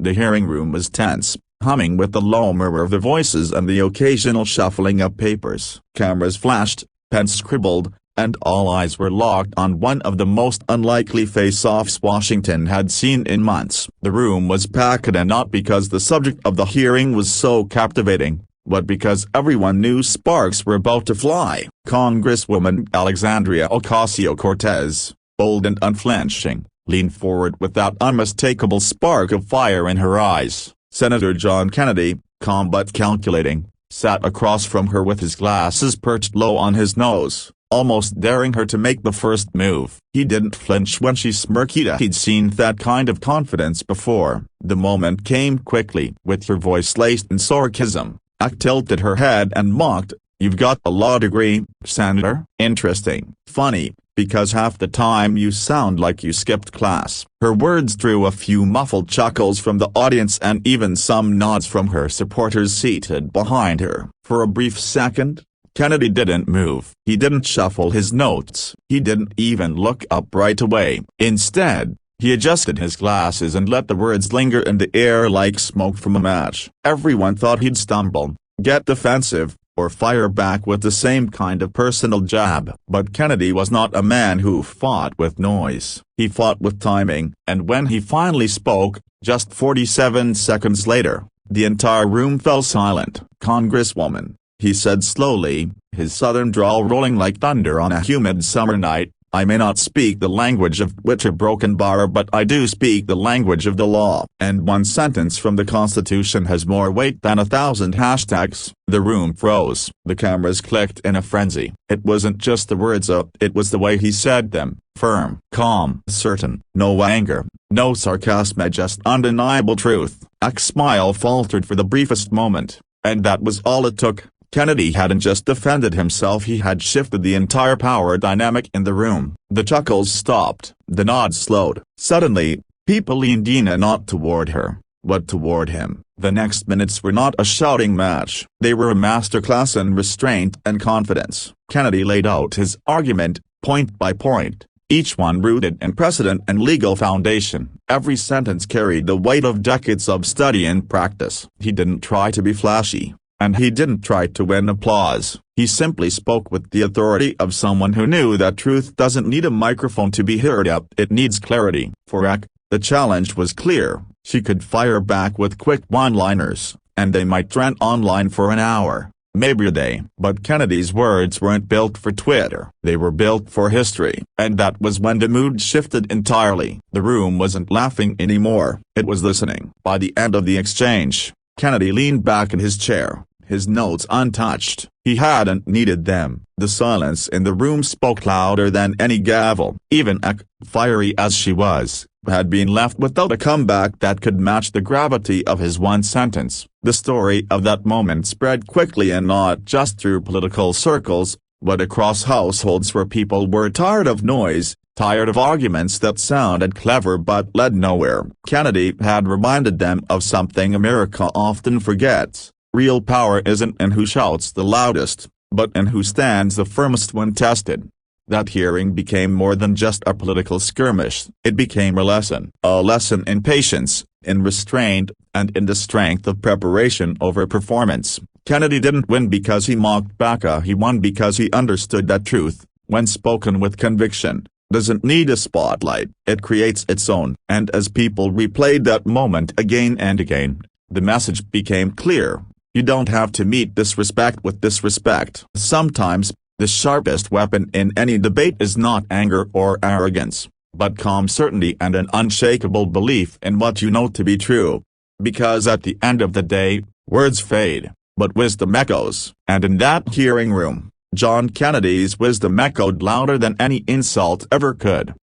The hearing room was tense, humming with the low murmur of the voices and the occasional shuffling of papers. Cameras flashed, pens scribbled, and all eyes were locked on one of the most unlikely face-offs Washington had seen in months. The room was packed, and not because the subject of the hearing was so captivating, but because everyone knew sparks were about to fly. Congresswoman Alexandria Ocasio-Cortez, bold and unflinching, leaned forward with that unmistakable spark of fire in her eyes. Senator John Kennedy, calm but calculating, sat across from her with his glasses perched low on his nose, almost daring her to make the first move. He didn't flinch when she smirked. He'd seen that kind of confidence before. The moment came quickly. With her voice laced in sarcasm, Ak tilted her head and mocked, "You've got a law degree, Senator? Interesting. Funny, because half the time you sound like you skipped class." Her words drew a few muffled chuckles from the audience and even some nods from her supporters seated behind her. For a brief second, Kennedy didn't move. He didn't shuffle his notes. He didn't even look up right away. Instead, he adjusted his glasses and let the words linger in the air like smoke from a match. Everyone thought he'd stumble, get defensive, or fire back with the same kind of personal jab. But Kennedy was not a man who fought with noise. He fought with timing, and when he finally spoke, just 47 seconds later, the entire room fell silent. "Congresswoman," he said slowly, his southern drawl rolling like thunder on a humid summer night, "I may not speak the language of Twitter broken bar, but I do speak the language of the law. And one sentence from the Constitution has more weight than 1,000 hashtags." The room froze. The cameras clicked in a frenzy. It wasn't just the words, it was the way he said them. Firm, calm, certain. No anger, no sarcasm, just undeniable truth. Ak's smile faltered for the briefest moment, and that was all it took. Kennedy hadn't just defended himself, he had shifted the entire power dynamic in the room. The chuckles stopped, the nods slowed. Suddenly, people leaned in, and not toward her, but toward him. The next minutes were not a shouting match. They were a masterclass in restraint and confidence. Kennedy laid out his argument, point by point, each one rooted in precedent and legal foundation. Every sentence carried the weight of decades of study and practice. He didn't try to be flashy, and he didn't try to win applause. He simply spoke with the authority of someone who knew that truth doesn't need a microphone to be heard. It needs clarity. For Ak, the challenge was clear. She could fire back with quick one-liners, and they might trend online for an hour, maybe a day. But Kennedy's words weren't built for Twitter. They were built for history. And that was when the mood shifted entirely. The room wasn't laughing anymore. It was listening. By the end of the exchange, Kennedy leaned back in his chair, his notes untouched. He hadn't needed them. The silence in the room spoke louder than any gavel. Even Ak, fiery as she was, had been left without a comeback that could match the gravity of his one sentence. The story of that moment spread quickly, and not just through political circles, but across households where people were tired of noise, tired of arguments that sounded clever but led nowhere. Kennedy had reminded them of something America often forgets. Real power isn't in who shouts the loudest, but in who stands the firmest when tested. That hearing became more than just a political skirmish. It became a lesson in patience, in restraint, and in the strength of preparation over performance. Kennedy didn't win because he mocked back. He won because he understood that truth, when spoken with conviction, doesn't need a spotlight. It creates its own. And as people replayed that moment again and again, the message became clear. You don't have to meet disrespect with disrespect. Sometimes, the sharpest weapon in any debate is not anger or arrogance, but calm certainty and an unshakable belief in what you know to be true. Because at the end of the day, words fade, but wisdom echoes. And in that hearing room, John Kennedy's wisdom echoed louder than any insult ever could.